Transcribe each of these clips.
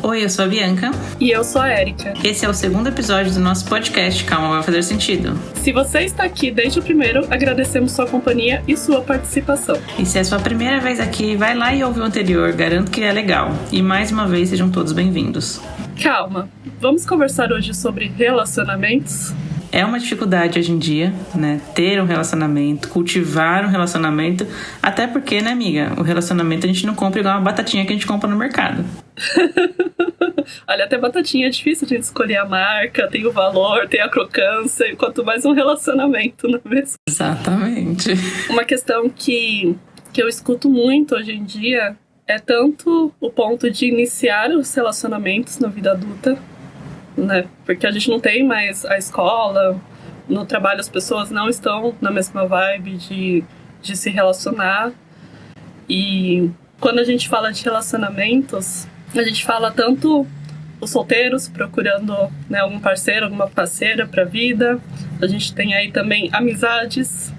Oi, eu sou a Bianca. E eu sou a Érica. Esse é o segundo episódio do nosso podcast Calma Vai Fazer Sentido. Se você está aqui desde o primeiro, agradecemos sua companhia e sua participação. E se é a sua primeira vez aqui, vai lá e ouve o anterior, garanto que é legal. E mais uma vez, sejam todos bem-vindos. Calma, vamos conversar hoje sobre relacionamentos? É uma dificuldade hoje em dia, né? Ter um relacionamento, cultivar um relacionamento. Até porque, né, amiga? O relacionamento a gente não compra igual uma batatinha que a gente compra no mercado. Olha, até batatinha é difícil de escolher a marca, tem o valor, tem a crocância, quanto mais um relacionamento, não é mesmo? Exatamente. Uma questão que eu escuto muito hoje em dia é tanto o ponto de iniciar os relacionamentos na vida adulta, né? Porque a gente não tem mais a escola, no trabalho as pessoas não estão na mesma vibe de se relacionar. E quando a gente fala de relacionamentos, a gente fala tanto os solteiros procurando, né, algum parceiro, alguma parceira para a vida. A gente tem aí também amizades.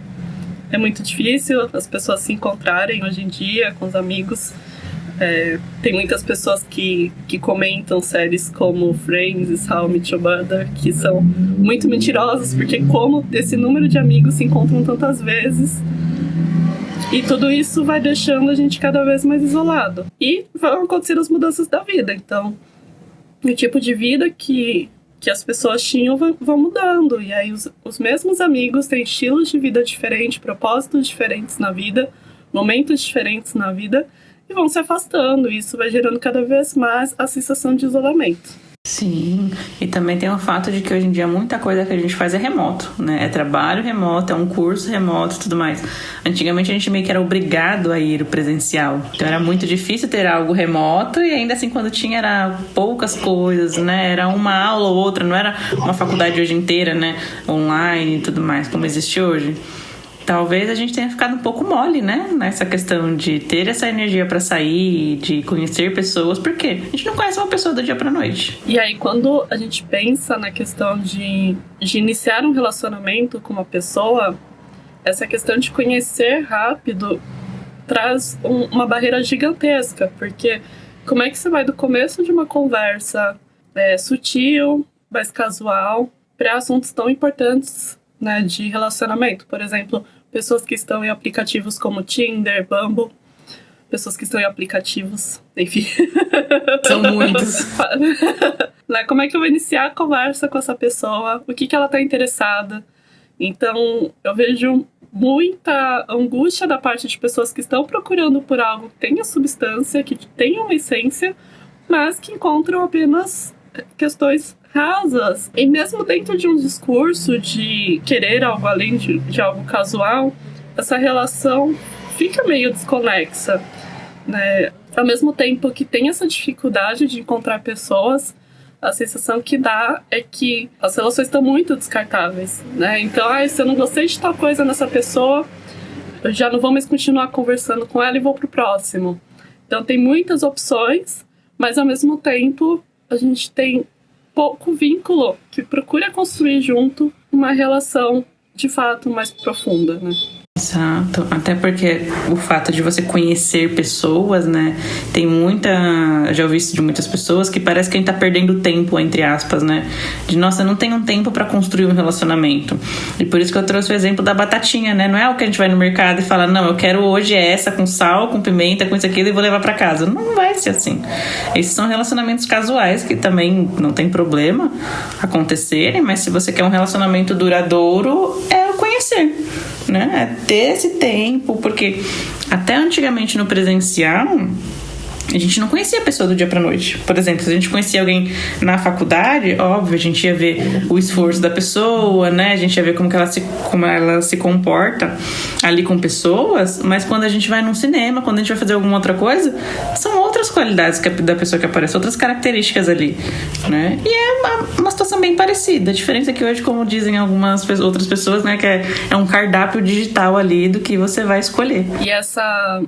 É muito difícil as pessoas se encontrarem hoje em dia com os amigos. Tem muitas pessoas que comentam séries como Friends e How I Met Your Mother, que são muito mentirosas, porque como esse número de amigos se encontram tantas vezes. E tudo isso vai deixando a gente cada vez mais isolado. E vão acontecer as mudanças da vida. Então, o tipo de vida que as pessoas tinham vão mudando. E aí os mesmos amigos têm estilos de vida diferentes, propósitos diferentes na vida, momentos diferentes na vida, e vão se afastando. E isso vai gerando cada vez mais a sensação de isolamento. Sim, e também tem o fato de que hoje em dia muita coisa que a gente faz é remoto, né? É trabalho remoto, é um curso remoto e tudo mais. Antigamente a gente meio que era obrigado a ir presencial. Então era muito difícil ter algo remoto e ainda assim quando tinha era poucas coisas, né? Era uma aula ou outra, não era uma faculdade hoje inteira, né? Online e tudo mais, como existe hoje. Talvez a gente tenha ficado um pouco mole, né? Nessa questão de ter essa energia pra sair, de conhecer pessoas, porque a gente não conhece uma pessoa do dia pra noite. E aí, quando a gente pensa na questão de iniciar um relacionamento com uma pessoa, essa questão de conhecer rápido traz uma barreira gigantesca, porque como é que você vai do começo de uma conversa sutil, mais casual, para assuntos tão importantes, né, de relacionamento? Por exemplo, pessoas que estão em aplicativos como Tinder, Bumble, pessoas que estão em aplicativos, enfim. São muitos. Como é que eu vou iniciar a conversa com essa pessoa? O que ela está interessada? Então, eu vejo muita angústia da parte de pessoas que estão procurando por algo que tenha substância, que tenha uma essência, mas que encontram apenas questões rasas. E mesmo dentro de um discurso de querer algo além de algo casual, essa relação fica meio desconexa, né? Ao mesmo tempo que tem essa dificuldade de encontrar pessoas, a sensação que dá é que as relações estão muito descartáveis, né? Então, se eu não gostei de tal coisa nessa pessoa, eu já não vou mais continuar conversando com ela e vou pro próximo. Então tem muitas opções, mas ao mesmo tempo a gente tem pouco vínculo que procura construir junto uma relação de fato mais profunda, né? Exato, até porque o fato de você conhecer pessoas, né, tem já ouvi isso de muitas pessoas, que parece que a gente tá perdendo tempo, entre aspas, né, de nossa, eu não tenho tempo pra construir um relacionamento, e por isso que eu trouxe o exemplo da batatinha, né, não é o que a gente vai no mercado e fala, não, eu quero hoje essa com sal, com pimenta, com isso aqui e vou levar pra casa, não vai ser assim. Esses são relacionamentos casuais que também não tem problema acontecerem, mas se você quer um relacionamento duradouro, é o conhecer, né? É ter esse tempo, porque até antigamente no presencial a gente não conhecia a pessoa do dia pra noite. Por exemplo, se a gente conhecia alguém na faculdade, óbvio, a gente ia ver o esforço da pessoa, né? A gente ia ver como ela se comporta ali com pessoas, mas quando a gente vai num cinema, quando a gente vai fazer alguma outra coisa, são outras qualidades da pessoa que aparece, outras características ali, né? E é uma situação bem parecida. A diferença é que hoje, como dizem algumas outras pessoas, né, que é um cardápio digital ali do que você vai escolher. E essa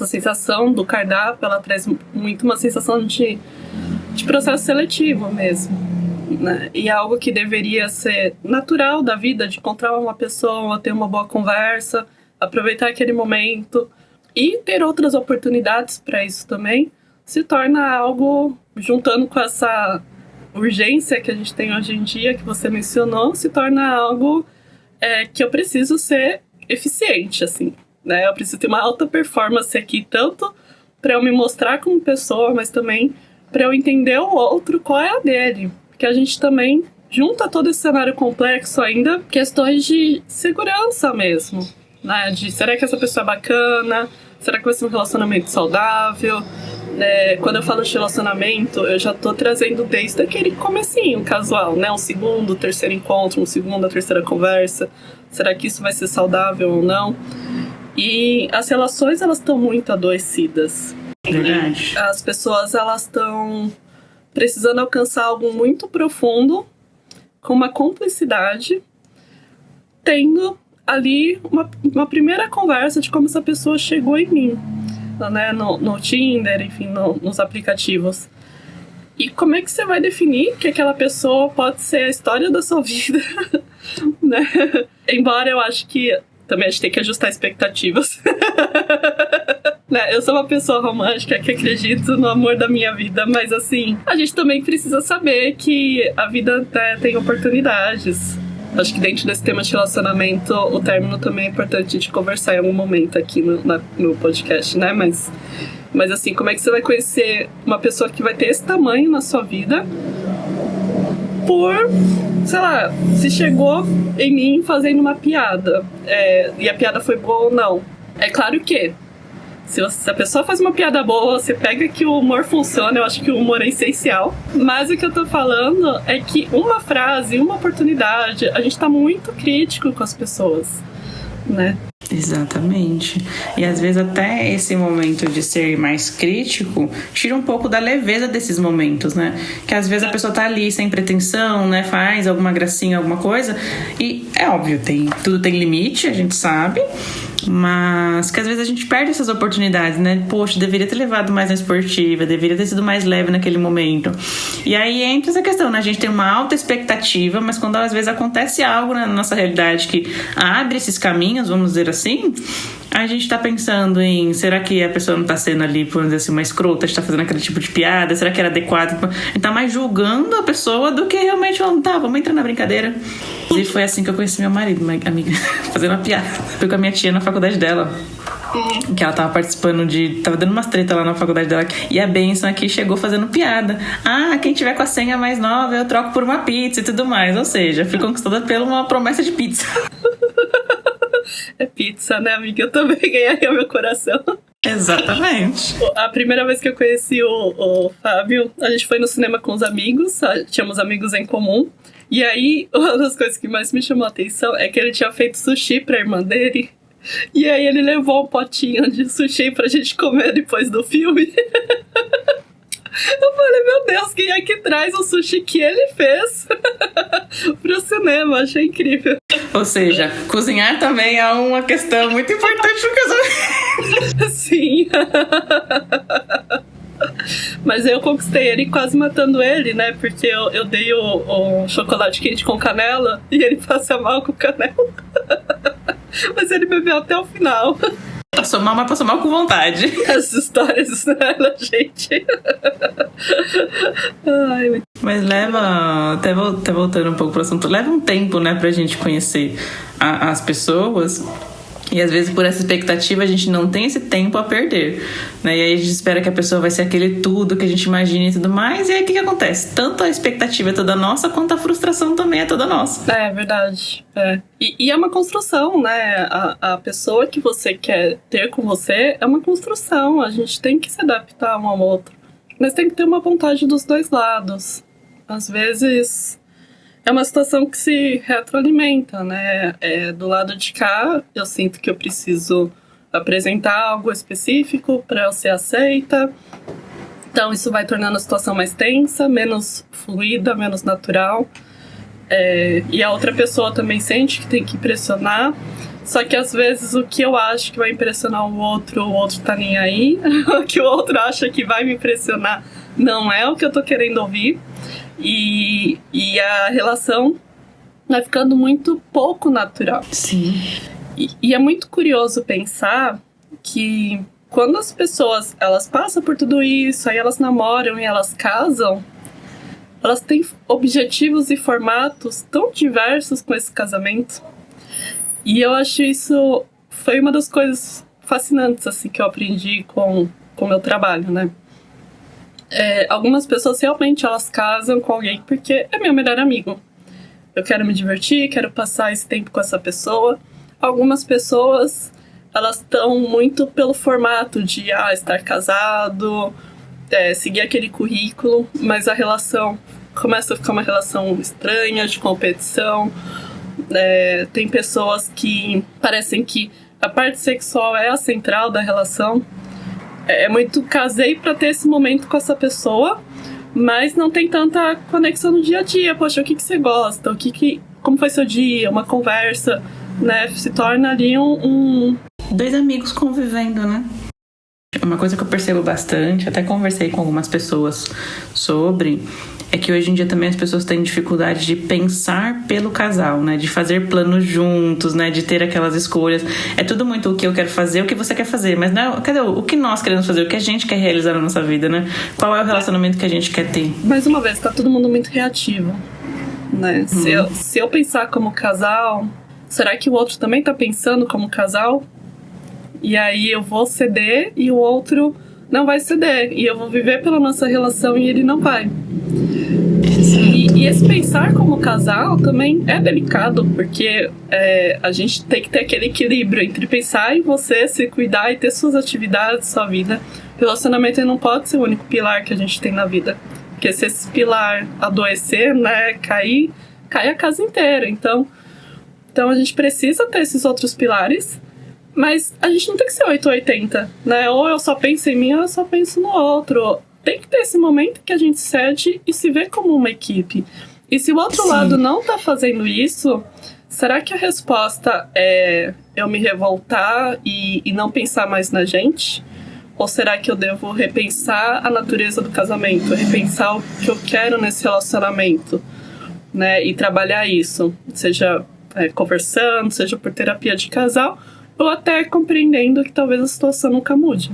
sensação do cardápio, ela traz muito uma sensação de processo seletivo mesmo, né? E algo que deveria ser natural da vida, de encontrar uma pessoa, ter uma boa conversa, aproveitar aquele momento e ter outras oportunidades para isso também, se torna algo juntando com essa urgência que a gente tem hoje em dia, que você mencionou, se torna algo que eu preciso ser eficiente, assim, né? Eu preciso ter uma alta performance aqui, tanto para eu me mostrar como pessoa, mas também para eu entender o outro, qual é a dele. Porque a gente também junta todo esse cenário complexo ainda, questões de segurança mesmo, né? De será que essa pessoa é bacana? Será que vai ser um relacionamento saudável? Quando eu falo de relacionamento, eu já tô trazendo desde aquele comecinho casual, né? Um segundo, terceiro encontro, uma segunda, terceira conversa. Será que isso vai ser saudável ou não? E as relações, elas estão muito adoecidas. Verdade. As pessoas, elas estão precisando alcançar algo muito profundo, com uma cumplicidade, tendo ali uma primeira conversa de como essa pessoa chegou em mim, né? No Tinder, enfim, nos aplicativos. E como é que você vai definir que aquela pessoa pode ser a história da sua vida, né? Embora eu acho que também a gente tem que ajustar expectativas. Né? Eu sou uma pessoa romântica que acredito no amor da minha vida, mas assim, a gente também precisa saber que a vida, né, tem oportunidades. Acho que dentro desse tema de relacionamento, o término também é importante de conversar em algum momento aqui no podcast, né? Mas assim, como é que você vai conhecer uma pessoa que vai ter esse tamanho na sua vida por, sei lá, se chegou em mim fazendo uma piada, e a piada foi boa ou não? É claro que se a pessoa faz uma piada boa, você pega que o humor funciona, eu acho que o humor é essencial. Mas o que eu tô falando é que uma frase, uma oportunidade, a gente tá muito crítico com as pessoas, né? Exatamente. E às vezes até esse momento de ser mais crítico tira um pouco da leveza desses momentos, né? Que às vezes a pessoa tá ali sem pretensão, né? Faz alguma gracinha, alguma coisa. E é óbvio, tudo tem limite, a gente sabe. Mas que às vezes a gente perde essas oportunidades, né? Poxa, deveria ter levado mais na esportiva, deveria ter sido mais leve naquele momento. E aí entra essa questão, né? A gente tem uma alta expectativa, mas quando às vezes acontece algo na nossa realidade que abre esses caminhos, vamos dizer assim, a gente tá pensando em, será que a pessoa não tá sendo ali, vamos dizer assim, uma escrota, a gente tá fazendo aquele tipo de piada, será que era adequado? A gente tá mais julgando a pessoa do que realmente falando, tá, vamos entrar na brincadeira. E foi assim que eu conheci meu marido, uma amiga, fazendo uma piada. Fui com a minha tia na faculdade dela, que ela tava participando tava dando umas tretas lá na faculdade dela, e a Benção aqui chegou fazendo piada. Ah, quem tiver com a senha mais nova, eu troco por uma pizza e tudo mais. Ou seja, fui conquistada por uma promessa de pizza. É pizza, né, amiga? Eu também ganhei o meu coração. Exatamente. A primeira vez que eu conheci o Fábio, a gente foi no cinema com os amigos, tínhamos amigos em comum. E aí, uma das coisas que mais me chamou a atenção é que ele tinha feito sushi pra irmã dele. E aí ele levou um potinho de sushi pra gente comer depois do filme. Eu falei, meu Deus, quem é que traz o sushi que ele fez pro cinema? Achei incrível. Ou seja, cozinhar também é uma questão muito importante no casamento. Sim. Mas eu conquistei ele quase matando ele, né? Porque eu dei o chocolate quente com canela e ele passa mal com canela. Mas ele bebeu até o final. Passou mal, mas passou mal com vontade. As histórias, né, da gente. Ai, mas leva, até voltando um pouco pro assunto, leva um tempo, né, pra gente conhecer as pessoas. E às vezes por essa expectativa a gente não tem esse tempo a perder, né? E aí a gente espera que a pessoa vai ser aquele tudo que a gente imagina e tudo mais. E aí o que acontece? Tanto a expectativa é toda nossa, quanto a frustração também é toda nossa. É verdade. E é uma construção, né? A pessoa que você quer ter com você é uma construção. A gente tem que se adaptar um ao outro. Mas tem que ter uma vontade dos dois lados. Às vezes é uma situação que se retroalimenta, né? Do lado de cá, eu sinto que eu preciso apresentar algo específico para eu ser aceita. Então, isso vai tornando a situação mais tensa, menos fluida, menos natural. E a outra pessoa também sente que tem que impressionar. Só que, às vezes, o que eu acho que vai impressionar o outro tá nem aí. O que o outro acha que vai me impressionar não é o que eu tô querendo ouvir. E a relação vai ficando muito pouco natural. Sim. E é muito curioso pensar que quando as pessoas, elas passam por tudo isso, aí elas namoram e elas casam, elas têm objetivos e formatos tão diversos com esse casamento. E eu acho isso foi uma das coisas fascinantes assim, que eu aprendi com o meu trabalho, né? Algumas pessoas realmente elas casam com alguém porque é meu melhor amigo. Eu quero me divertir, quero passar esse tempo com essa pessoa. Algumas pessoas, elas estão muito pelo formato de estar casado, seguir aquele currículo, mas a relação começa a ficar uma relação estranha, de competição. Tem pessoas que parecem que a parte sexual é a central da relação. É muito casei para ter esse momento com essa pessoa, mas não tem tanta conexão no dia a dia. Poxa, o que você gosta? Como foi seu dia? Uma conversa, né? Se torna ali dois amigos convivendo, né? Uma coisa que eu percebo bastante, até conversei com algumas pessoas sobre, é que hoje em dia também as pessoas têm dificuldade de pensar pelo casal, né? De fazer planos juntos, né? De ter aquelas escolhas. É tudo muito o que eu quero fazer, o que você quer fazer. Mas não, cadê o que nós queremos fazer? O que a gente quer realizar na nossa vida, né? Qual é o relacionamento que a gente quer ter? Mais uma vez, tá todo mundo muito reativo, né? Se eu pensar como casal, será que o outro também tá pensando como casal? E aí eu vou ceder e o outro não vai ceder. E eu vou viver pela nossa relação e ele não vai. E esse pensar como casal também é delicado, porque a gente tem que ter aquele equilíbrio entre pensar em você, se cuidar e ter suas atividades, sua vida. Relacionamento não pode ser o único pilar que a gente tem na vida. Porque se esse pilar adoecer, né, cair, cai a casa inteira. Então a gente precisa ter esses outros pilares, mas a gente não tem que ser 880, né? Ou eu só penso em mim ou eu só penso no outro. Tem que ter esse momento que a gente cede e se vê como uma equipe. E se o outro lado não tá fazendo isso, será que a resposta é eu me revoltar e não pensar mais na gente? Ou será que eu devo repensar a natureza do casamento, repensar o que eu quero nesse relacionamento, né? E trabalhar isso, seja conversando, seja por terapia de casal, ou até compreendendo que talvez a situação nunca mude.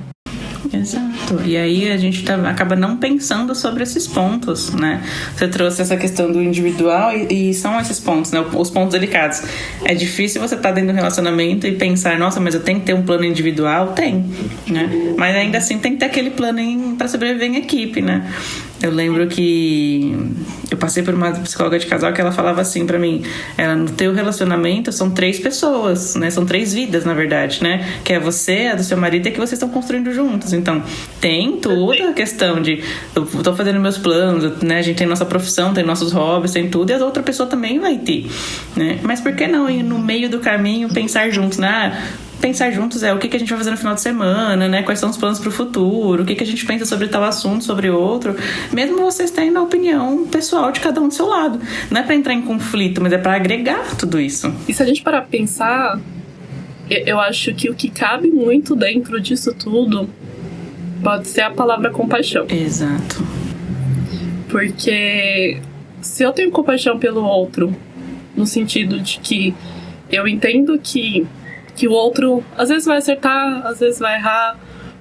Exato. E aí a gente acaba não pensando sobre esses pontos, né? Você trouxe essa questão do individual e são esses pontos, né? Os pontos delicados. É difícil você estar dentro do relacionamento e pensar, nossa, mas eu tenho que ter um plano individual? Tem, né? Mas ainda assim tem que ter aquele plano para sobreviver em equipe, né? Eu lembro que eu passei por uma psicóloga de casal que ela falava assim pra mim, no teu relacionamento são 3 pessoas, né? São 3 vidas, na verdade, né? Que é você, a do seu marido e a que vocês estão construindo juntos. Então, tem toda a questão de eu tô fazendo meus planos, né? A gente tem nossa profissão, tem nossos hobbies, tem tudo, e a outra pessoa também vai ter, né? Mas por que não ir no meio do caminho pensar juntos, né? Pensar juntos o que a gente vai fazer no final de semana, né? Quais são os planos para o futuro, o que a gente pensa sobre tal assunto, sobre outro. Mesmo vocês tendo a opinião pessoal de cada um do seu lado. Não é para entrar em conflito, mas é para agregar tudo isso. E se a gente parar pra pensar, eu acho que o que cabe muito dentro disso tudo pode ser a palavra compaixão. Exato. Porque se eu tenho compaixão pelo outro, no sentido de que eu entendo que o outro às vezes vai acertar, às vezes vai errar,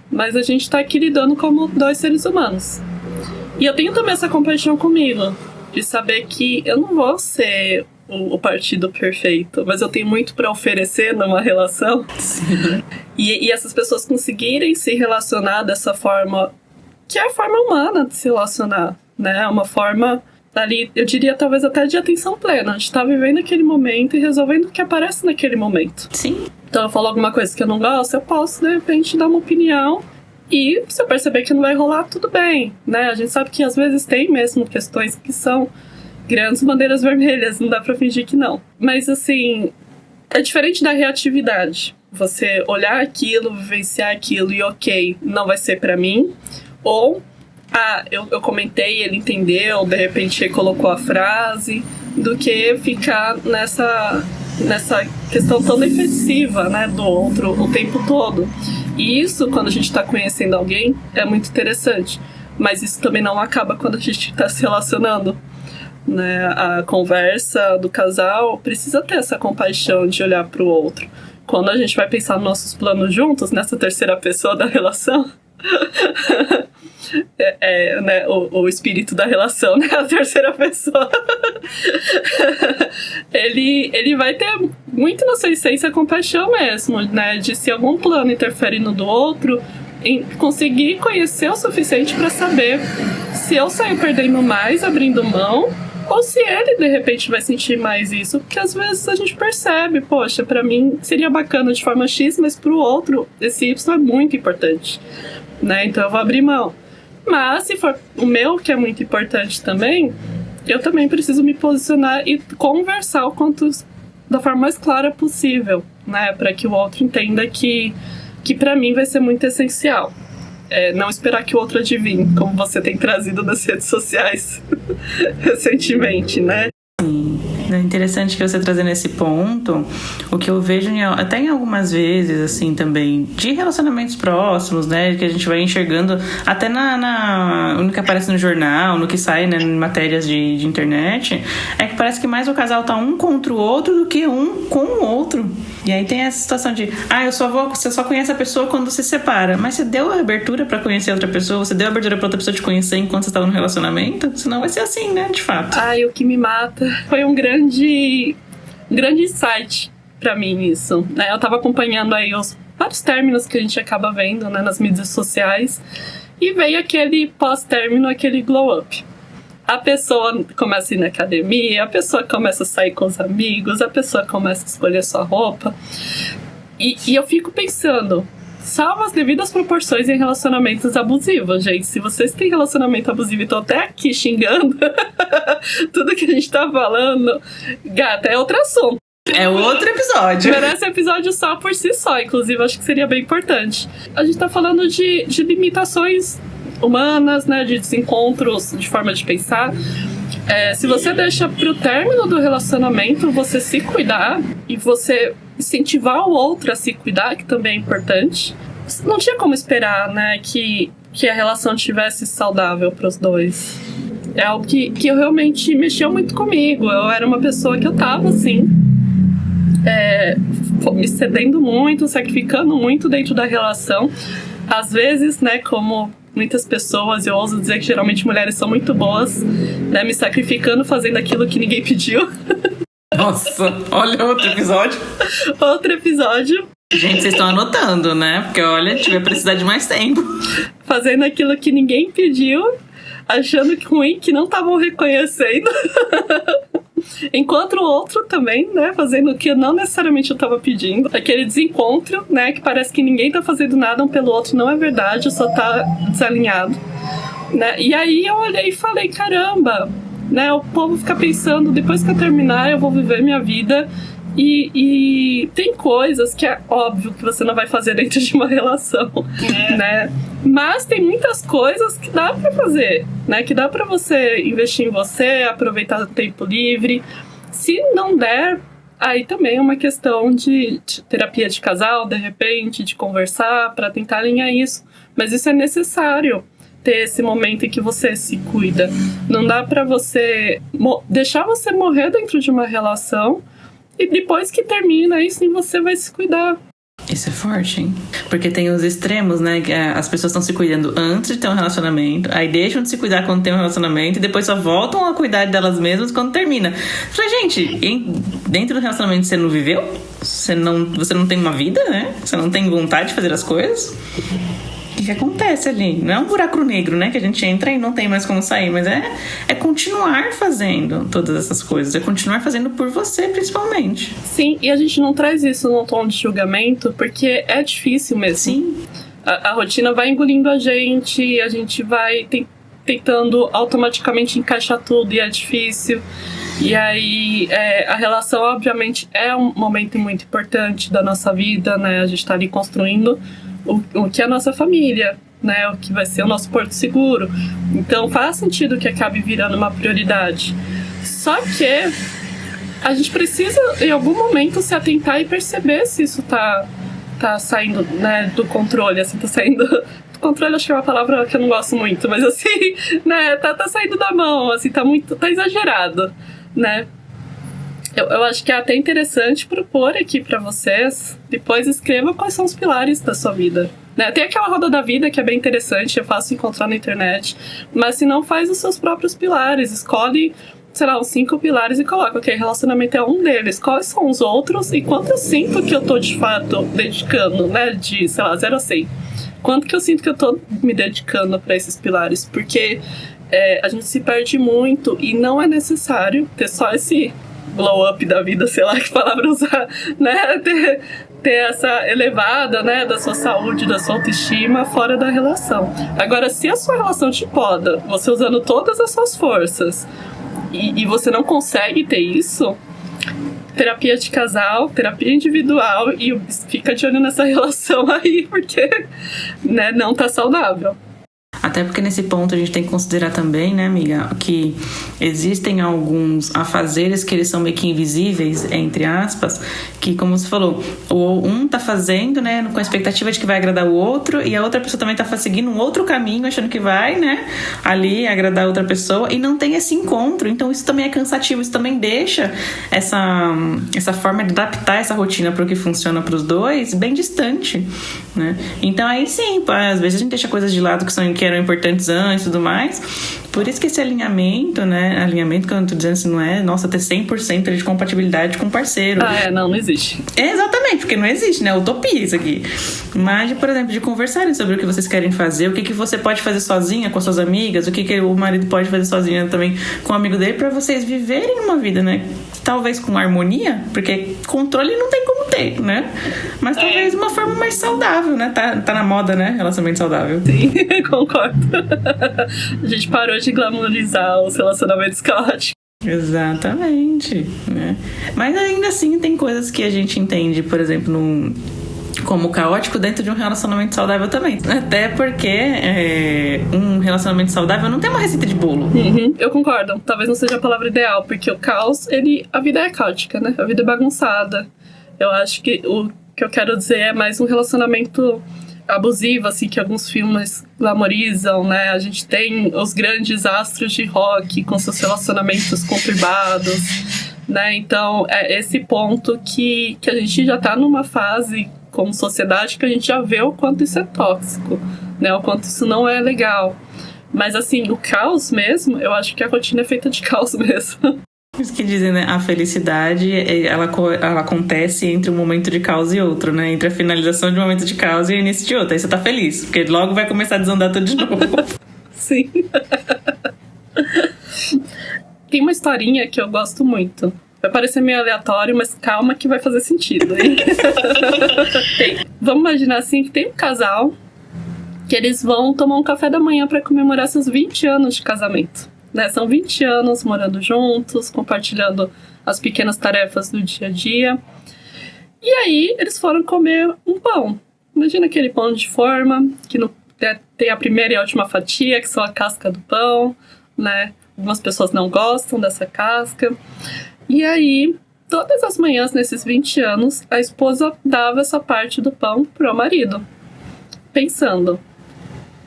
mas a gente tá aqui lidando como 2 seres humanos. E eu tenho também essa compaixão comigo, de saber que eu não vou ser o partido perfeito, mas eu tenho muito para oferecer numa relação. Sim. E essas pessoas conseguirem se relacionar dessa forma, que é a forma humana de se relacionar, né? Uma forma ali, eu diria talvez até de atenção plena. A gente tá vivendo aquele momento e resolvendo o que aparece naquele momento. Sim. Então eu falo alguma coisa que eu não gosto, eu posso de repente dar uma opinião. E se eu perceber que não vai rolar, tudo bem, né? A gente sabe que às vezes tem mesmo questões que são grandes bandeiras vermelhas, não dá pra fingir que não. Mas assim, é diferente da reatividade. Você olhar aquilo, vivenciar aquilo e ok, não vai ser pra mim. Ou, eu comentei, ele entendeu, de repente ele colocou a frase, do que ficar nessa questão tão defensiva, né, do outro o tempo todo. E isso, quando a gente está conhecendo alguém, é muito interessante. Mas isso também não acaba quando a gente está se relacionando, né? A conversa do casal precisa ter essa compaixão de olhar para o outro. quando a gente vai pensar nos nossos planos juntos, nessa terceira pessoa da relação, né, o espírito da relação, né, a terceira pessoa, ele vai ter muito na sua essência compaixão mesmo, né, de se algum plano interfere no do outro, em conseguir conhecer o suficiente para saber se eu saio perdendo mais abrindo mão, ou se ele, de repente, vai sentir mais isso. Porque às vezes a gente percebe, poxa, pra mim seria bacana de forma X, mas pro outro esse Y é muito importante, né? Então eu vou abrir mão. Mas se for o meu, que é muito importante também, eu também preciso me posicionar e conversar o quanto da forma mais clara possível, né? Pra que o outro entenda que pra mim vai ser muito essencial. Não esperar que o outro adivinhe, como você tem trazido nas redes sociais recentemente, né? Sim, é interessante que você trazendo esse ponto, o que eu vejo até em algumas vezes, assim, também, de relacionamentos próximos, né, que a gente vai enxergando, até no que aparece no jornal, no que sai, né, em matérias de internet, é que parece que mais o casal tá um contra o outro do que um com o outro. E aí tem essa situação de, você só conhece a pessoa quando se separa, mas você deu a abertura pra conhecer outra pessoa, você deu a abertura pra outra pessoa te conhecer enquanto você estava no relacionamento, senão vai ser assim, né, de fato. O que me mata foi um grande insight pra mim isso, né? Eu tava acompanhando aí os vários términos que a gente acaba vendo, né, nas mídias sociais, e veio aquele pós-término, aquele glow up. A pessoa começa a ir na academia, a pessoa começa a sair com os amigos, a pessoa começa a escolher sua roupa. E eu fico pensando, salvo as devidas proporções em relacionamentos abusivos, gente. Se vocês têm relacionamento abusivo e estão até aqui xingando tudo que a gente tá falando, gata, é outro assunto. É outro episódio. Merece episódio só por si só, inclusive, acho que seria bem importante. A gente tá falando de limitações humanas, né, de desencontros de forma de pensar. Se você deixa pro término do relacionamento você se cuidar e você incentivar o outro a se cuidar, que também é importante, não tinha como esperar, né, que a relação tivesse saudável pros dois. É algo que eu realmente mexeu muito comigo. Eu era uma pessoa que eu tava assim, me cedendo muito, sacrificando muito dentro da relação. Às vezes, né, como muitas pessoas, eu ouso dizer que geralmente mulheres são muito boas, né, me sacrificando, fazendo aquilo que ninguém pediu. Nossa, olha outro episódio. Outro episódio. Gente, vocês estão anotando, né? Porque olha, a gente vai precisar de mais tempo. Fazendo aquilo que ninguém pediu, achando que ruim, que não estavam reconhecendo. Enquanto o outro também, né, fazendo o que não necessariamente eu tava pedindo. Aquele desencontro, né, que parece que ninguém tá fazendo nada um pelo outro, não é verdade, só tá desalinhado, né? E aí eu olhei e falei, caramba, né, o povo fica pensando, depois que eu terminar eu vou viver minha vida e tem coisas que é óbvio que você não vai fazer dentro de uma relação, né? Mas tem muitas coisas que dá pra fazer, né? Que dá pra você investir em você, aproveitar o tempo livre. Se não der, aí também é uma questão de terapia de casal, de repente, de conversar pra tentar alinhar isso. Mas isso é necessário, ter esse momento em que você se cuida. Não dá pra você deixar você morrer dentro de uma relação e depois que termina, aí sim você vai se cuidar. Isso é forte, hein? Porque tem os extremos, né? Que as pessoas estão se cuidando antes de ter um relacionamento, aí deixam de se cuidar quando tem um relacionamento e depois só voltam a cuidar delas mesmas quando termina. Falei, gente, dentro do relacionamento você não viveu? Você não tem uma vida, né? Você não tem vontade de fazer as coisas? O que acontece ali? Não é um buraco negro, né? Que a gente entra e não tem mais como sair, mas é continuar fazendo todas essas coisas, é continuar fazendo por você, principalmente. Sim, e a gente não traz isso num tom de julgamento, porque é difícil mesmo. Sim. A rotina vai engolindo a gente vai tentando automaticamente encaixar tudo e é difícil. E aí, a relação, obviamente, é um momento muito importante da nossa vida, né? A gente tá ali construindo o que é a nossa família, né? O que vai ser o nosso porto seguro. Então faz sentido que acabe virando uma prioridade. Só que a gente precisa, em algum momento, se atentar e perceber se isso tá saindo, né, do controle, assim, tá saindo... Controle acho que é uma palavra que eu não gosto muito, mas assim, né, tá saindo da mão, assim, tá exagerado, né? Eu acho que é até interessante propor aqui para vocês, depois escreva quais são os pilares da sua vida. Né? Tem aquela roda da vida que é bem interessante, é fácil encontrar na internet, mas se não, faz os seus próprios pilares, escolhe, sei lá, os 5 pilares e coloca, ok, relacionamento é um deles, quais são os outros e quanto eu sinto que eu tô de fato dedicando, né, de, sei lá, 0 a 100. Quanto que eu sinto que eu tô me dedicando para esses pilares, porque a gente se perde muito e não é necessário ter só esse blow up da vida, sei lá que palavra usar, né, ter essa elevada, né, da sua saúde, da sua autoestima fora da relação. Agora, se a sua relação te poda, você usando todas as suas forças e você não consegue ter isso, terapia de casal, terapia individual e fica de olho nessa relação aí, porque, né, não tá saudável. Até porque nesse ponto a gente tem que considerar também, né, amiga, que existem alguns afazeres que eles são meio que invisíveis, entre aspas, que, como você falou, um tá fazendo, né, com a expectativa de que vai agradar o outro, e a outra pessoa também tá seguindo um outro caminho, achando que vai, né, ali agradar a outra pessoa, e não tem esse encontro. Então isso também é cansativo, isso também deixa essa forma de adaptar essa rotina para o que funciona para os dois bem distante, né. Então aí sim, às vezes a gente deixa coisas de lado que eram importantes antes e tudo mais. Por isso que esse alinhamento, né? Alinhamento que eu não tô dizendo assim, não é, nossa, ter 100% de compatibilidade com o parceiro. Não existe. Exatamente, porque não existe, né? Utopia isso aqui. Mas, por exemplo, de conversarem sobre o que vocês querem fazer, o que você pode fazer sozinha com suas amigas, o que o marido pode fazer sozinha também com o amigo dele, pra vocês viverem uma vida, né? Talvez com harmonia, porque controle não tem como ter, né? Mas talvez uma forma mais saudável, né? Tá na moda, né? Relacionamento saudável. Sim, concordo. A gente parou de glamourizar os relacionamentos caóticos. Exatamente, né? Mas ainda assim tem coisas que a gente entende, por exemplo, como caótico dentro de um relacionamento saudável também. Até porque um relacionamento saudável não tem uma receita de bolo. Uhum, eu concordo. Talvez não seja a palavra ideal, porque o caos, a vida é caótica, né? A vida é bagunçada. Eu acho que o que eu quero dizer é mais um relacionamento abusivo, assim, que alguns filmes glamorizam, né? A gente tem os grandes astros de rock com seus relacionamentos conturbados, né? Então, é esse ponto que a gente já tá numa fase como sociedade que a gente já vê o quanto isso é tóxico, né? O quanto isso não é legal. Mas, assim, o caos mesmo, eu acho que a rotina é feita de caos mesmo. Isso que dizem, né? A felicidade, ela acontece entre um momento de caos e outro, né? Entre a finalização de um momento de caos e o início de outro. Aí você tá feliz, porque logo vai começar a desandar tudo de novo. Sim. Tem uma historinha que eu gosto muito. Vai parecer meio aleatório, mas calma que vai fazer sentido, hein? Vamos imaginar assim que tem um casal que eles vão tomar um café da manhã para comemorar seus 20 anos de casamento. Né? São 20 anos morando juntos, compartilhando as pequenas tarefas do dia a dia. E aí, eles foram comer um pão. Imagina aquele pão de forma, que tem a primeira e a última fatia, que são a casca do pão, né? Algumas pessoas não gostam dessa casca. E aí, todas as manhãs, nesses 20 anos, a esposa dava essa parte do pão pro marido, pensando: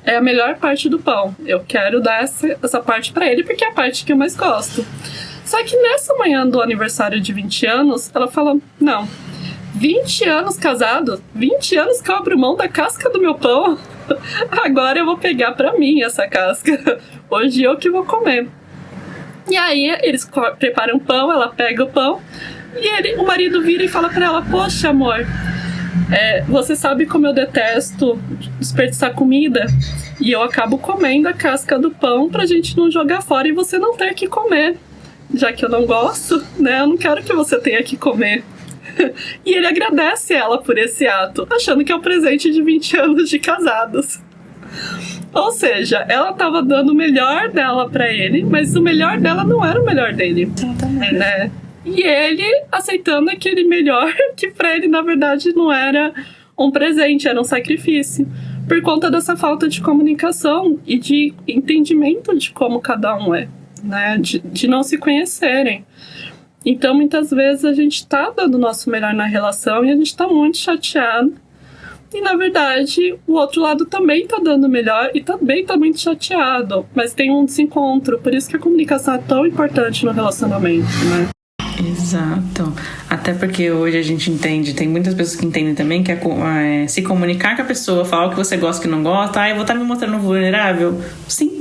é a melhor parte do pão. Eu quero dar essa parte pra ele porque é a parte que eu mais gosto. Só que nessa manhã do aniversário de 20 anos, ela falou: não, 20 anos casado, 20 anos que eu abro mão da casca do meu pão, agora eu vou pegar pra mim essa casca. Hoje eu que vou comer. E aí eles preparam pão, ela pega o pão e o marido vira e fala pra ela: poxa, amor, você sabe como eu detesto desperdiçar comida, e eu acabo comendo a casca do pão pra gente não jogar fora e você não ter que comer. Já que eu não gosto, né, eu não quero que você tenha que comer. E ele agradece ela por esse ato, achando que é um presente de 20 anos de casados. Ou seja, ela tava dando o melhor dela pra ele, mas o melhor dela não era o melhor dele. Exatamente. Né? E ele aceitando aquele melhor que pra ele, na verdade, não era um presente, era um sacrifício. Por conta dessa falta de comunicação e de entendimento de como cada um é, né? De não se conhecerem. Então, muitas vezes, a gente tá dando o nosso melhor na relação e a gente tá muito chateado. E, na verdade, o outro lado também tá dando o melhor e também tá muito chateado. Mas tem um desencontro. Por isso que a comunicação é tão importante no relacionamento, né? Exato. Até porque hoje a gente entende, tem muitas pessoas que entendem também que se comunicar com a pessoa, falar o que você gosta e o que não gosta, eu vou estar me mostrando vulnerável. Sim.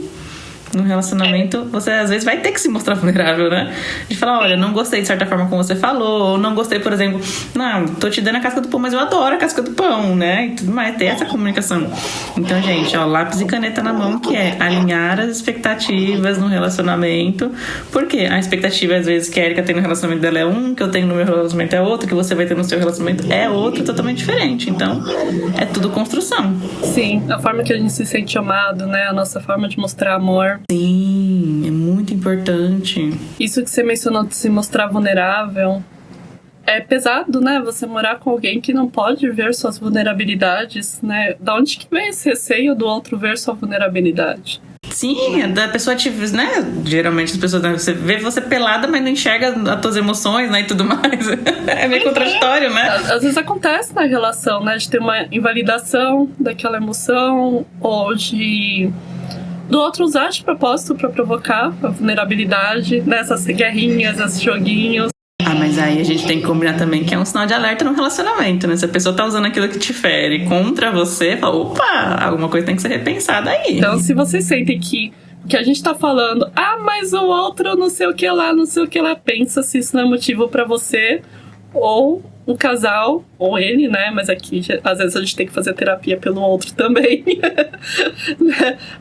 No relacionamento, você às vezes vai ter que se mostrar vulnerável, né? De falar, olha, não gostei de certa forma como você falou, ou não gostei, por exemplo, não, tô te dando a casca do pão, mas eu adoro a casca do pão, né? E tudo mais, ter essa comunicação. Então, gente, lápis e caneta na mão, que é alinhar as expectativas no relacionamento. Porque a expectativa, às vezes, que a Erika tem no relacionamento dela é um, que eu tenho no meu relacionamento é outro, que você vai ter no seu relacionamento é outro, totalmente diferente. Então, é tudo construção. Sim, a forma que a gente se sente amado, né? A nossa forma de mostrar amor. Sim, é muito importante. Isso que você mencionou de se mostrar vulnerável é pesado, né? Você morar com alguém que não pode ver suas vulnerabilidades, né? Da onde que vem esse receio do outro ver sua vulnerabilidade? Sim, da pessoa né? Geralmente as pessoas, né? Você vê você pelada, mas não enxerga as tuas emoções, né? E tudo mais. É meio contraditório, né? Às vezes acontece na relação, né? De ter uma invalidação daquela emoção, ou do outro usar de propósito para provocar a vulnerabilidade, nessas guerrinhas, esses joguinhos. Mas aí a gente tem que combinar também que é um sinal de alerta no relacionamento, né? Se a pessoa tá usando aquilo que te fere contra você, fala, opa, alguma coisa tem que ser repensada aí. Então, se vocês sentem que a gente tá falando, mas o outro não sei o que lá, pensa se isso não é motivo para você, ou o casal, ou ele, né? Mas aqui, às vezes a gente tem que fazer terapia pelo outro também.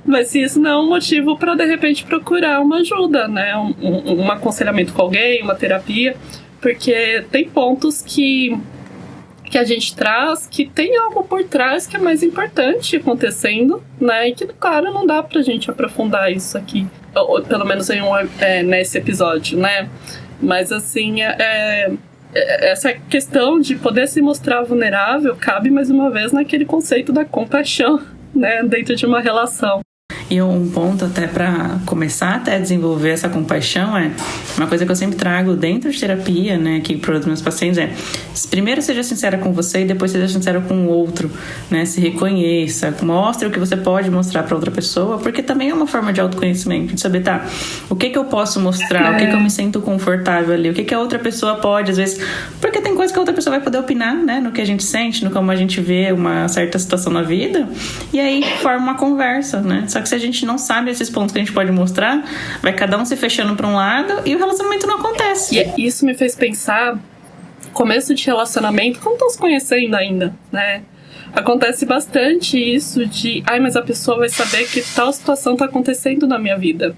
Mas se isso não é um motivo para, de repente, procurar uma ajuda, né? Um aconselhamento com alguém, uma terapia. Porque tem pontos que a gente traz que tem algo por trás que é mais importante acontecendo, né? E que, claro, não dá pra gente aprofundar isso aqui. Ou, pelo menos nesse episódio, né? Mas, assim, essa questão de poder se mostrar vulnerável cabe, mais uma vez, naquele conceito da compaixão, né, dentro de uma relação. E um ponto até para começar até a desenvolver essa compaixão é uma coisa que eu sempre trago dentro de terapia, né, aqui para os meus pacientes primeiro seja sincera com você e depois seja sincera com o outro, né, se reconheça, mostre o que você pode mostrar para outra pessoa, porque também é uma forma de autoconhecimento, de saber, o que eu posso mostrar, o que eu me sinto confortável ali, o que a outra pessoa pode, às vezes, porque tem coisa que a outra pessoa vai poder opinar, né, no que a gente sente, no como a gente vê uma certa situação na vida, e aí forma uma conversa, né, só que se a gente não sabe esses pontos que a gente pode mostrar, vai cada um se fechando para um lado e o relacionamento não acontece. E isso me fez pensar, começo de relacionamento, como estão se conhecendo ainda, né? Acontece bastante isso de, mas a pessoa vai saber que tal situação tá acontecendo na minha vida,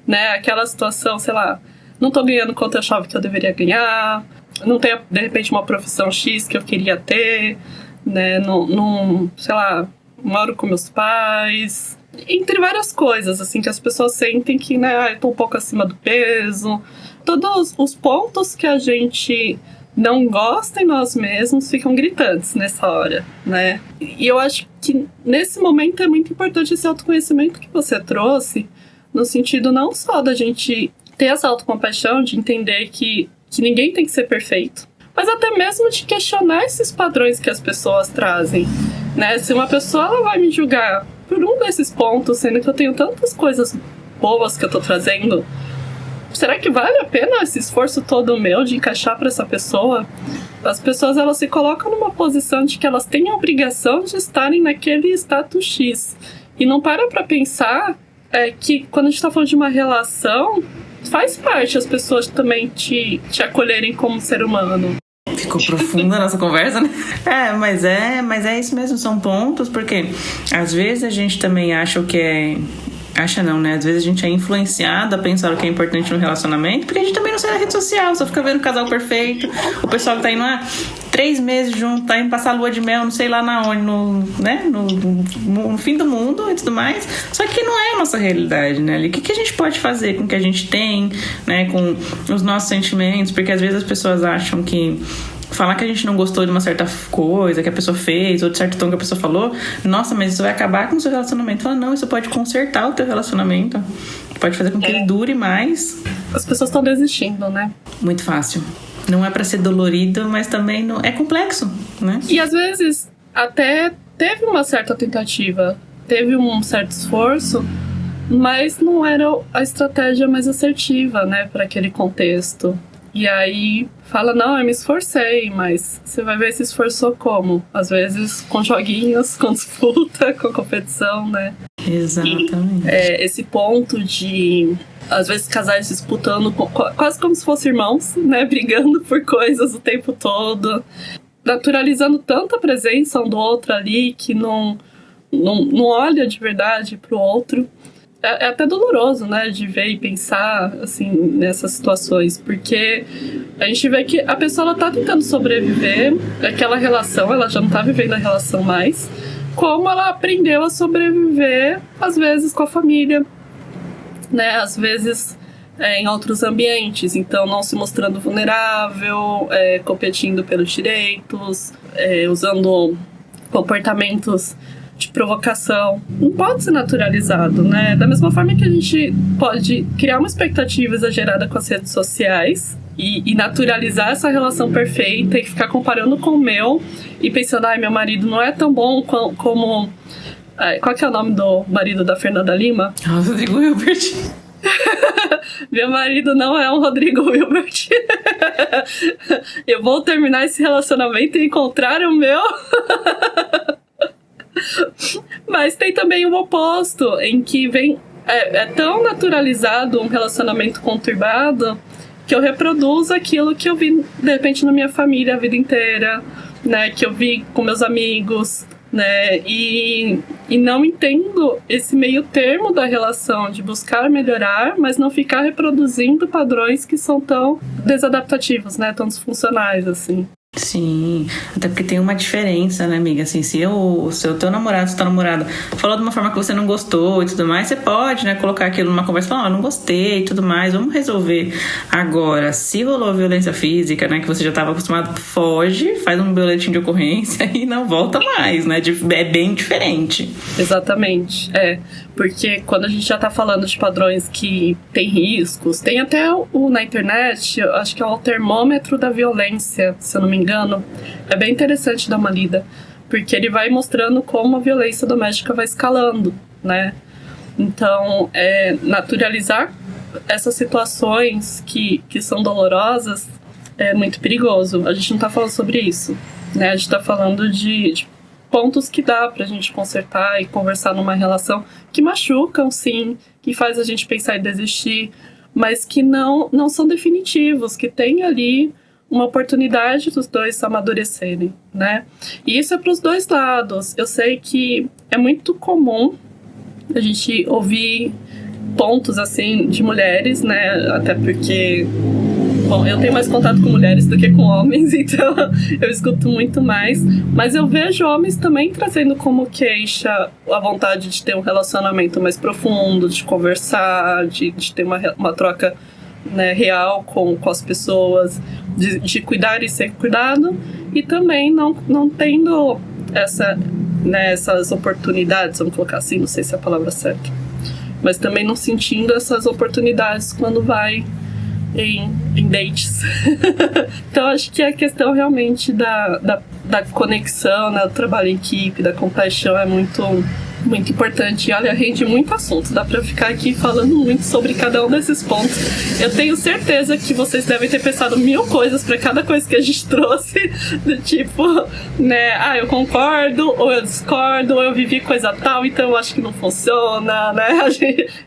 né? Aquela situação, sei lá, não tô ganhando quanto eu achava que eu deveria ganhar, não tenho, de repente, uma profissão X que eu queria ter, né? Não, sei lá, moro com meus pais, entre várias coisas, assim, que as pessoas sentem que, né, eu tô um pouco acima do peso. Todos os pontos que a gente não gosta em nós mesmos ficam gritantes nessa hora, né? E eu acho que nesse momento é muito importante esse autoconhecimento que você trouxe, no sentido não só da gente ter essa autocompaixão, de entender que ninguém tem que ser perfeito, mas até mesmo de questionar esses padrões que as pessoas trazem, né? Se uma pessoa ela vai me julgar por um desses pontos, sendo que eu tenho tantas coisas boas que eu tô trazendo, será que vale a pena esse esforço todo meu de encaixar para essa pessoa? As pessoas, elas se colocam numa posição de que elas têm a obrigação de estarem naquele status X. E não para pensar que quando a gente tá falando de uma relação, faz parte as pessoas também te acolherem como ser humano. Ficou profunda a nossa conversa, né? Mas é isso mesmo, são pontos, porque às vezes a gente também acha o que é... Acha não, né? Às vezes a gente é influenciado a pensar o que é importante no relacionamento, porque a gente também não sai da rede social, só fica vendo o casal perfeito, o pessoal que tá indo 3 meses junto, tá indo passar a lua de mel, não sei lá na onde, no fim do mundo e tudo mais. Só que não é a nossa realidade, né? O que a gente pode fazer com o que a gente tem, né? Com os nossos sentimentos, porque às vezes as pessoas acham que falar que a gente não gostou de uma certa coisa que a pessoa fez, ou de certo tom que a pessoa falou, nossa, mas isso vai acabar com o seu relacionamento. Fala, não, isso pode consertar o teu relacionamento, pode fazer com que ele dure mais. As pessoas estão desistindo, né? Muito fácil. Não é pra ser dolorido, mas também não é complexo, né? E às vezes até teve uma certa tentativa, teve um certo esforço, mas não era a estratégia mais assertiva, né, para aquele contexto. E aí fala, não, eu me esforcei, mas você vai ver se esforçou como? Às vezes com joguinhos, com disputa, com competição, né? Exatamente. E, esse ponto de, às vezes, casais disputando, quase como se fossem irmãos, né? Brigando por coisas o tempo todo. Naturalizando tanta presença um do outro ali que não olha de verdade pro outro. É até doloroso, né, de ver e pensar, assim, nessas situações, porque a gente vê que a pessoa, ela tá tentando sobreviver aquela relação, ela já não tá vivendo a relação mais, como ela aprendeu a sobreviver, às vezes, com a família, né, às vezes em outros ambientes, então não se mostrando vulnerável, competindo pelos direitos, usando comportamentos de provocação. Não pode ser naturalizado, né? Da mesma forma que a gente pode criar uma expectativa exagerada com as redes sociais e naturalizar essa relação perfeita e ficar comparando com o meu e pensando, ai, meu marido não é tão bom como... Qual que é o nome do marido da Fernanda Lima? Rodrigo Hilbert. Meu marido não é um Rodrigo Hilbert. Eu vou terminar esse relacionamento e encontrar o meu... Mas tem também o oposto, em que vem é tão naturalizado um relacionamento conturbado que eu reproduzo aquilo que eu vi, de repente, na minha família a vida inteira, né? Que eu vi com meus amigos, né? E não entendo esse meio termo da relação de buscar melhorar, mas não ficar reproduzindo padrões que são tão desadaptativos, né? Tão disfuncionais, assim. Sim, até porque tem uma diferença, né, amiga? Assim, se o teu namorado, se tua namorada falou de uma forma que você não gostou e tudo mais, você pode, né, colocar aquilo numa conversa e falar, eu não gostei e tudo mais, vamos resolver. Agora, se rolou violência física, né, que você já estava acostumado, foge, faz um boletim de ocorrência e não volta mais, né? É bem diferente. Exatamente, porque quando a gente já tá falando de padrões que tem riscos, tem até na internet, eu acho que é o termômetro da violência, se eu não me engano. É bem interessante dar uma lida, porque ele vai mostrando como a violência doméstica vai escalando, né? Então, naturalizar essas situações que são dolorosas é muito perigoso. A gente não tá falando sobre isso, né? A gente tá falando de pontos que dá pra gente consertar e conversar numa relação que machucam, sim, que faz a gente pensar em desistir, mas que não são definitivos, que tem ali uma oportunidade dos dois amadurecerem, né? E isso é para os dois lados. Eu sei que é muito comum a gente ouvir pontos, assim, de mulheres, né? Até porque... Bom, eu tenho mais contato com mulheres do que com homens, então eu escuto muito mais. Mas eu vejo homens também trazendo como queixa a vontade de ter um relacionamento mais profundo, de conversar, de ter uma troca, né, real com as pessoas, de cuidar e ser cuidado. E também não tendo essas oportunidades, vamos colocar assim, não sei se é a palavra certa. Mas também não sentindo essas oportunidades quando vai em dates. Então acho que a questão realmente da conexão, né, do trabalho em equipe, da compaixão é muito, muito importante. E olha, rende muito assunto, dá pra ficar aqui falando muito sobre cada um desses pontos. Eu tenho certeza que vocês devem ter pensado 1000 coisas pra cada coisa que a gente trouxe, do tipo, né, eu concordo, ou eu discordo, ou eu vivi coisa tal, então eu acho que não funciona, né?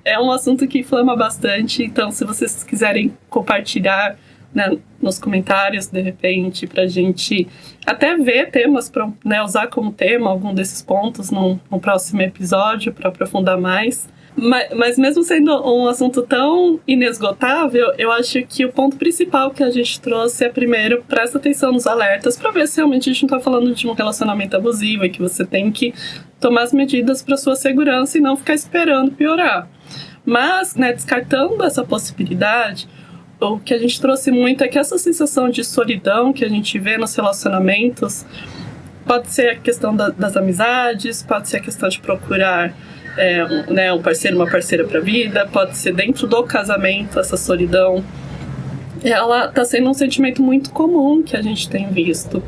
É um assunto que inflama bastante, então se vocês quiserem compartilhar, né, nos comentários, de repente, pra gente até ver temas pra, né, usar como tema algum desses pontos no próximo episódio para aprofundar mais. Mas mesmo sendo um assunto tão inesgotável, eu acho que o ponto principal que a gente trouxe é, primeiro, presta atenção nos alertas para ver se realmente a gente não tá falando de um relacionamento abusivo e que você tem que tomar as medidas para sua segurança e não ficar esperando piorar. Mas, né, descartando essa possibilidade, o que a gente trouxe muito é que essa sensação de solidão que a gente vê nos relacionamentos pode ser a questão das amizades, pode ser a questão de procurar um parceiro, uma parceira para a vida, pode ser dentro do casamento essa solidão. Ela está sendo um sentimento muito comum que a gente tem visto.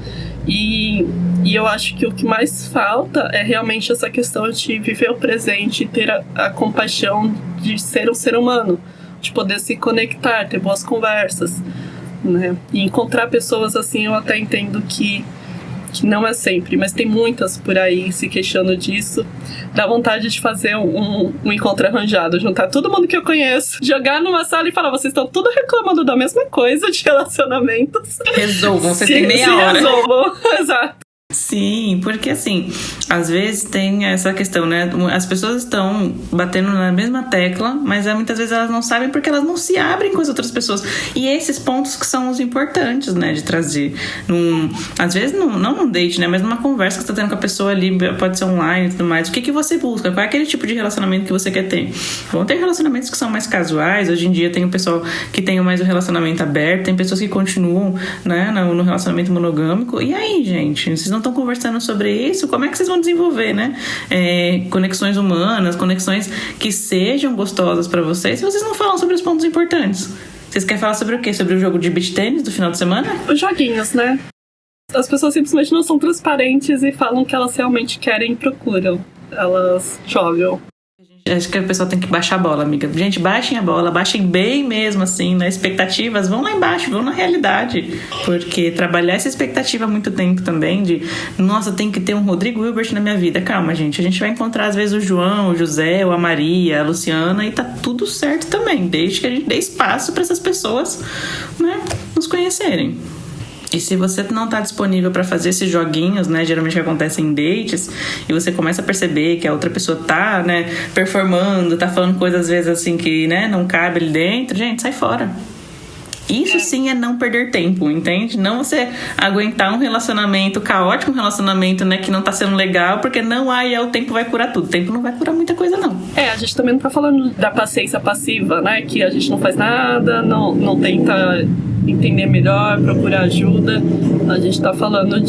E eu acho que o que mais falta é realmente essa questão de viver o presente e ter a compaixão de ser um ser humano, de poder se conectar, ter boas conversas, né? E encontrar pessoas assim, eu até entendo que não é sempre, mas tem muitas por aí se queixando disso. Dá vontade de fazer um encontro arranjado, juntar todo mundo que eu conheço, jogar numa sala e falar, vocês estão tudo reclamando da mesma coisa de relacionamentos. Resolvam, você tem meia hora. Resolvam, exato. Sim, porque assim, às vezes tem essa questão, né? As pessoas estão batendo na mesma tecla, mas muitas vezes elas não sabem porque elas não se abrem com as outras pessoas. E esses pontos que são os importantes, né? De trazer. Às vezes, não num date, né? Mas numa conversa que você tá tendo com a pessoa ali, pode ser online e tudo mais. O que você busca? Qual é aquele tipo de relacionamento que você quer ter? Vão ter relacionamentos que são mais casuais. Hoje em dia tem o pessoal que tem mais o relacionamento aberto, tem pessoas que continuam, né? No relacionamento monogâmico. E aí, gente? Vocês não estão conversando sobre isso, como é que vocês vão desenvolver, né? Conexões humanas, conexões que sejam gostosas pra vocês, se vocês não falam sobre os pontos importantes. Vocês querem falar sobre o quê? Sobre o jogo de beach tênis do final de semana? Os joguinhos, né? As pessoas simplesmente não são transparentes e falam que elas realmente querem e procuram. Elas jogam. Acho que o pessoal tem que baixar a bola, amiga. Gente, baixem a bola, baixem bem mesmo, assim, né? Expectativas, vão lá embaixo, vão na realidade. Porque trabalhar essa expectativa há muito tempo também de, nossa, tem que ter um Rodrigo Hilbert na minha vida. Calma, gente, a gente vai encontrar às vezes o João, o José, a Maria, a Luciana e tá tudo certo também, desde que a gente dê espaço para essas pessoas, né, nos conhecerem. E se você não tá disponível para fazer esses joguinhos, né, geralmente que acontecem em dates, e você começa a perceber que a outra pessoa tá, né, performando, tá falando coisas às vezes assim que, né, não cabe ali dentro, gente, sai fora. Isso sim é não perder tempo, entende? Não você aguentar um relacionamento caótico, um relacionamento, né, que não tá sendo legal, porque não, o tempo vai curar tudo. O tempo não vai curar muita coisa, não. A gente também não tá falando da paciência passiva, né, que a gente não faz nada, não tenta entender melhor, procurar ajuda. A gente tá falando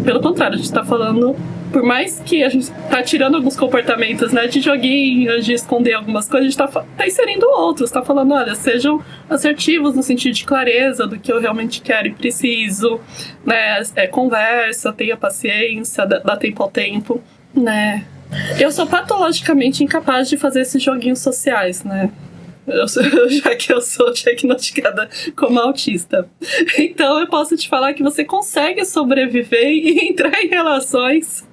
pelo contrário, a gente tá falando, por mais que a gente tá tirando alguns comportamentos, né, de joguinhos, de esconder algumas coisas, a gente tá inserindo outros, tá falando, olha, sejam assertivos no sentido de clareza do que eu realmente quero e preciso, né, conversa, tenha paciência, dá tempo ao tempo, né. Eu sou patologicamente incapaz de fazer esses joguinhos sociais, né. Já que eu sou diagnosticada como autista. Então eu posso te falar que você consegue sobreviver e entrar em relações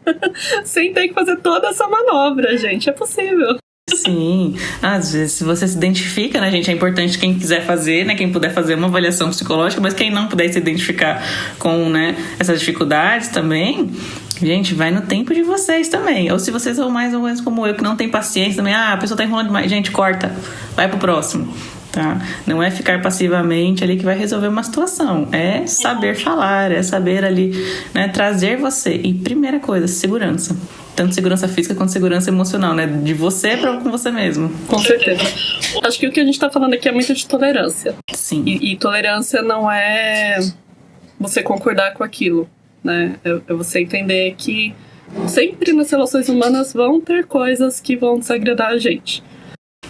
sem ter que fazer toda essa manobra, gente. É possível. Sim, às vezes se você se identifica, né, gente, é importante quem quiser fazer, né, quem puder fazer uma avaliação psicológica, mas quem não puder se identificar com, né, essas dificuldades também, gente, vai no tempo de vocês também. Ou se vocês são mais ou menos como eu, que não tem paciência também, a pessoa tá enrolando demais, gente, corta, vai pro próximo, tá? Não é ficar passivamente ali que vai resolver uma situação, é saber falar, é saber ali, né, trazer você. E primeira coisa, segurança. Tanto segurança física quanto segurança emocional, né? De você com você mesmo. Com certeza. Acho que o que a gente tá falando aqui é muito de tolerância. Sim. E tolerância não é você concordar com aquilo, né? É você entender que sempre nas relações humanas vão ter coisas que vão desagradar a gente.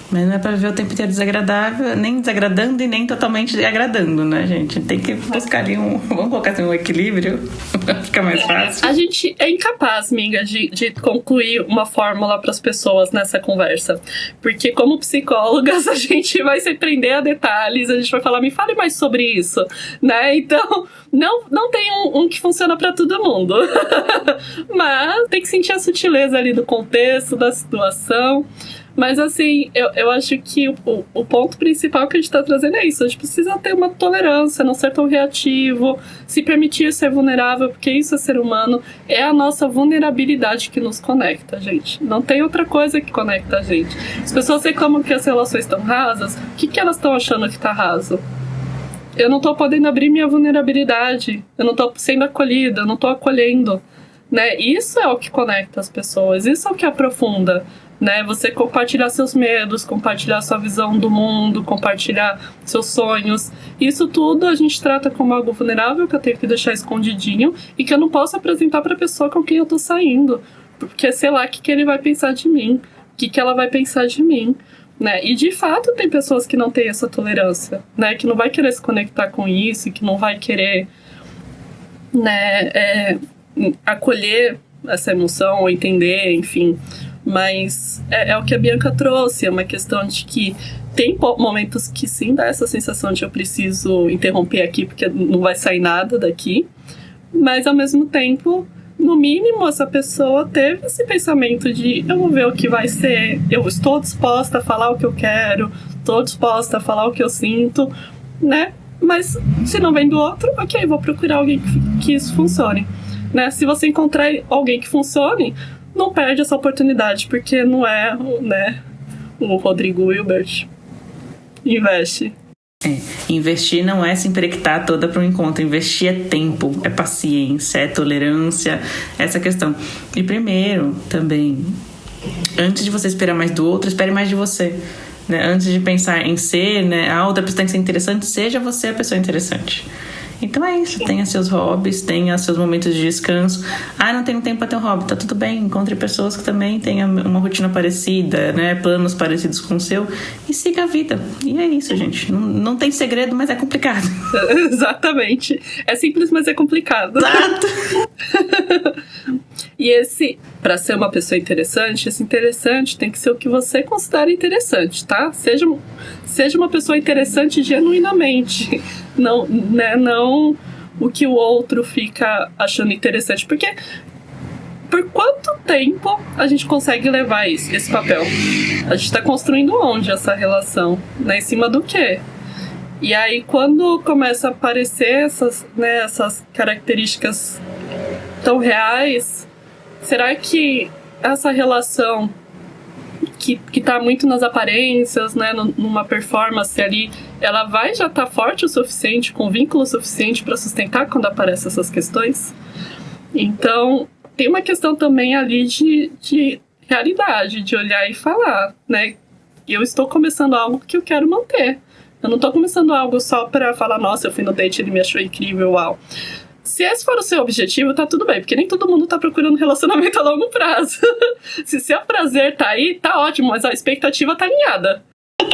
Mas não é pra viver o tempo inteiro desagradável, nem desagradando e nem totalmente agradando, né, gente? Tem que buscar ali vamos colocar assim, um equilíbrio, pra ficar mais fácil. A gente é incapaz, Minga, de concluir uma fórmula para as pessoas nessa conversa. Porque como psicólogas, a gente vai se prender a detalhes, a gente vai falar, me fale mais sobre isso, né? Então, não tem um que funciona para todo mundo. Mas tem que sentir a sutileza ali do contexto, da situação. Mas, assim, eu acho que o ponto principal que a gente tá trazendo é isso. A gente precisa ter uma tolerância, não ser tão reativo, se permitir ser vulnerável, porque isso é ser humano. É a nossa vulnerabilidade que nos conecta, gente. Não tem outra coisa que conecta a gente. As pessoas reclamam que as relações estão rasas. O que elas estão achando que tá raso? Eu não tô podendo abrir minha vulnerabilidade. Eu não tô sendo acolhida, eu não tô acolhendo. Né? Isso é o que conecta as pessoas, isso é o que aprofunda, né? Você compartilhar seus medos, compartilhar sua visão do mundo, compartilhar seus sonhos. Isso tudo a gente trata como algo vulnerável que eu tenho que deixar escondidinho e que eu não posso apresentar para a pessoa com quem eu tô saindo, porque sei lá o que ele vai pensar de mim, o que ela vai pensar de mim, né? E de fato tem pessoas que não têm essa tolerância, né? Que não vai querer se conectar com isso, que não vai querer, né, acolher essa emoção ou entender, enfim. Mas é o que a Bianca trouxe, é uma questão de que tem momentos que sim dá essa sensação de eu preciso interromper aqui porque não vai sair nada daqui, mas ao mesmo tempo, no mínimo, essa pessoa teve esse pensamento de eu vou ver o que vai ser, eu estou disposta a falar o que eu quero, estou disposta a falar o que eu sinto, né? Mas se não vem do outro, ok, vou procurar alguém que isso funcione, né? Se você encontrar alguém que funcione, não perde essa oportunidade, porque não é, né, o Rodrigo Hilbert. Investe. Investir não é se emprequitar toda para um encontro. Investir é tempo, é paciência, é tolerância, essa questão. E primeiro, também, antes de você esperar mais do outro, espere mais de você. Né? Antes de pensar em ser, né, a outra pessoa tem que ser interessante, seja você a pessoa interessante. Então é isso, tenha seus hobbies, tenha seus momentos de descanso. Não tenho tempo para ter um hobby, tá tudo bem. Encontre pessoas que também tenham uma rotina parecida, né? Planos parecidos com o seu, e siga a vida. E é isso, gente. Não tem segredo, mas é complicado. Exatamente. É simples, mas é complicado. Exato. E pra ser uma pessoa interessante, esse interessante tem que ser o que você considera interessante, tá? Seja uma pessoa interessante genuinamente. Não, né, não o que o outro fica achando interessante. Porque por quanto tempo a gente consegue levar esse papel? A gente tá construindo onde essa relação? Né, em cima do quê? E aí quando começa a aparecer essas características tão reais, será que essa relação que tá muito nas aparências, né, numa performance ali, ela vai já estar forte o suficiente, com vínculo suficiente para sustentar quando aparecem essas questões? Então, tem uma questão também ali de realidade, de olhar e falar, né? Eu estou começando algo que eu quero manter. Eu não estou começando algo só para falar, nossa, eu fui no date, ele me achou incrível, uau. Se esse for o seu objetivo, tá tudo bem, porque nem todo mundo tá procurando relacionamento a longo prazo. Se seu prazer tá aí, tá ótimo, mas a expectativa tá alinhada.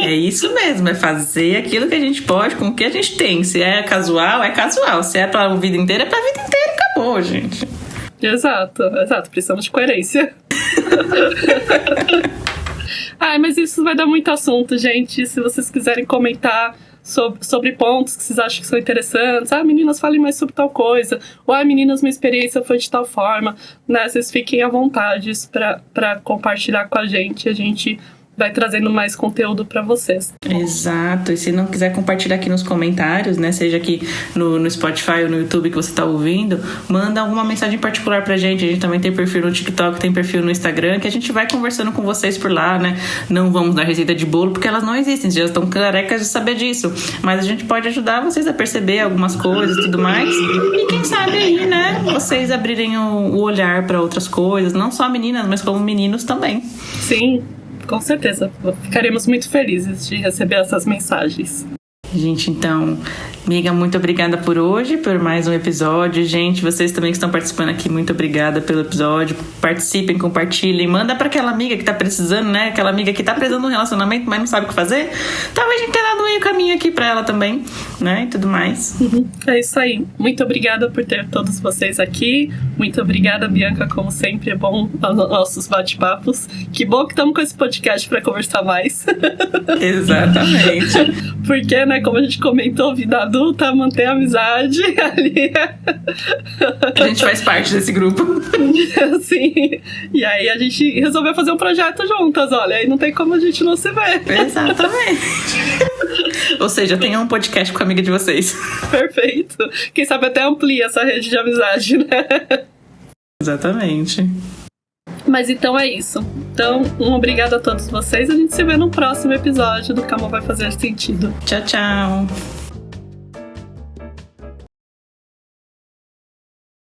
É isso mesmo, é fazer aquilo que a gente pode com o que a gente tem. Se é casual, é casual. Se é pra vida inteira, é pra vida inteira e acabou, gente. Exato. Precisamos de coerência. Mas isso vai dar muito assunto, gente. Se vocês quiserem comentar sobre pontos que vocês acham que são interessantes. Meninas, falem mais sobre tal coisa. Ou, meninas, minha experiência foi de tal forma. Né? Vocês fiquem à vontade para compartilhar com a gente. A gente vai trazendo mais conteúdo para vocês. Exato. E se não quiser compartilhar aqui nos comentários, né? Seja aqui no Spotify ou no YouTube que você tá ouvindo, manda alguma mensagem particular pra gente. A gente também tem perfil no TikTok, tem perfil no Instagram, que a gente vai conversando com vocês por lá, né? Não vamos dar receita de bolo, porque elas não existem, já estão carecas de saber disso. Mas a gente pode ajudar vocês a perceber algumas coisas e tudo mais. E quem sabe aí, né? Vocês abrirem o olhar pra outras coisas, não só meninas, mas como meninos também. Sim. Com certeza, ficaremos muito felizes de receber essas mensagens. Gente, então, amiga, muito obrigada por hoje, por mais um episódio. Gente, vocês também que estão participando aqui, muito obrigada pelo episódio. Participem, compartilhem, manda pra aquela amiga que tá precisando, né? Aquela amiga que tá precisando de um relacionamento, mas não sabe o que fazer. Talvez a gente tenha dado meio caminho aqui pra ela também, né? E tudo mais. É isso aí. Muito obrigada por ter todos vocês aqui. Muito obrigada, Bianca, como sempre. É bom os nossos bate-papos. Que bom que estamos com esse podcast pra conversar mais. Exatamente. Porque, né, como a gente comentou, vida adulta, manter a amizade ali. A gente faz parte desse grupo. Sim. E aí a gente resolveu fazer um projeto juntas, olha. Aí não tem como a gente não se ver. Exatamente. Ou seja, tenha um podcast com a amiga de vocês. Perfeito. Quem sabe até amplia essa rede de amizade, né? Exatamente. Mas então é isso. Então, um obrigado a todos vocês. A gente se vê no próximo episódio do Calma Vai Fazer Sentido. Tchau, tchau.